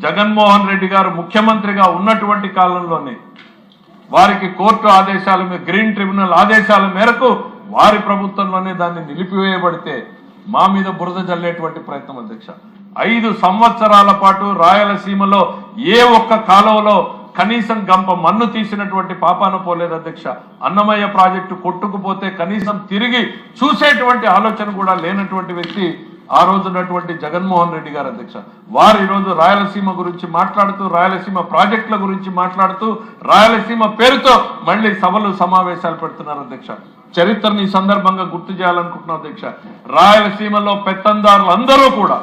జగన్మోహన్ రెడ్డి గారు ముఖ్యమంత్రిగా ఉన్నటువంటి కాలంలోనే వారికి కోర్టు ఆదేశాల మీద, గ్రీన్ ట్రిబ్యునల్ ఆదేశాల మేరకు వారి ప్రభుత్వంలోనే దాన్ని నిలిపివేయబడితే మా మీద బురద జల్లేటువంటి ప్రయత్నం అధ్యక్ష. 5 సంవత్సరాల పాటు రాయలసీమలో ఏ ఒక్క కాలువలో కనీసం గంప మన్ను తీసినటువంటి పాపాన పోలేదు అధ్యక్ష. అన్నమయ్య ప్రాజెక్టు కొట్టుకుపోతే కనీసం తిరిగి చూసేటువంటి ఆలోచన కూడా లేనటువంటి వ్యక్తి ఆ రోజున్నటువంటి జగన్మోహన్ రెడ్డి గారు అధ్యక్ష. వారు ఈరోజు రాయలసీమ గురించి మాట్లాడుతూ, రాయలసీమ ప్రాజెక్టుల గురించి మాట్లాడుతూ, రాయలసీమ పేరుతో మళ్ళీ సభలు సమావేశాలు పెడుతున్నారు అధ్యక్ష. చరిత్రని ఈ సందర్భంగా గుర్తు చేయాలనుకుంటున్నాం అధ్యక్ష. రాయలసీమలో పెత్తందారులు అందరూ కూడా,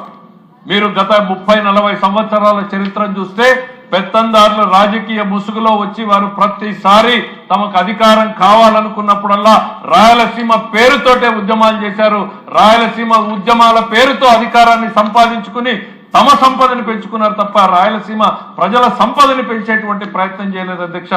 మీరు గత 30-40 సంవత్సరాల చరిత్రను చూస్తే పెత్తందారులు రాజకీయ ముసుగులో వచ్చి వారు ప్రతిసారి తమకు అధికారం కావాలనుకున్నప్పుడల్లా రాయలసీమ పేరుతోటే ఉద్యమాలు చేశారు. రాయలసీమ ఉద్యమాల పేరుతో అధికారాన్ని సంపాదించుకుని తమ సంపదని పెంచుకున్నారు తప్ప రాయలసీమ ప్రజల సంపదని పెంచేటువంటి ప్రయత్నం చేయలేదు అధ్యక్ష.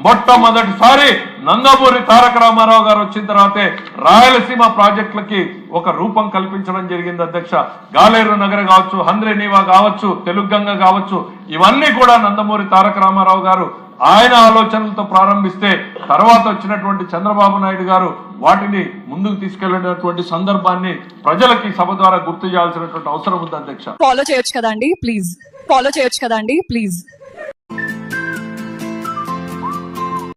మొట్టమొదటిసారి నందమూరి తారక రామారావు గారు వచ్చిన తర్వాతే రాయలసీమ ప్రాజెక్టులకి ఒక రూపం కల్పించడం జరిగింది అధ్యక్ష. గాలేరు నగర్ కావచ్చు, హంద్రేనీవా కావచ్చు, తెలుగంగ కావచ్చు, ఇవన్నీ కూడా నందమూరి తారక రామారావు గారు ఆయన ఆలోచనలతో ప్రారంభిస్తే తర్వాత వచ్చినటువంటి చంద్రబాబు నాయుడు గారు వాటిని ముందుకు తీసుకెళ్లినటువంటి సందర్భాన్ని ప్రజలకి సభ ద్వారా గుర్తు చేయాల్సినటువంటి అవసరం ఉంది అధ్యక్ష. ఫాలో చేయొచ్చు కదండి ప్లీజ్.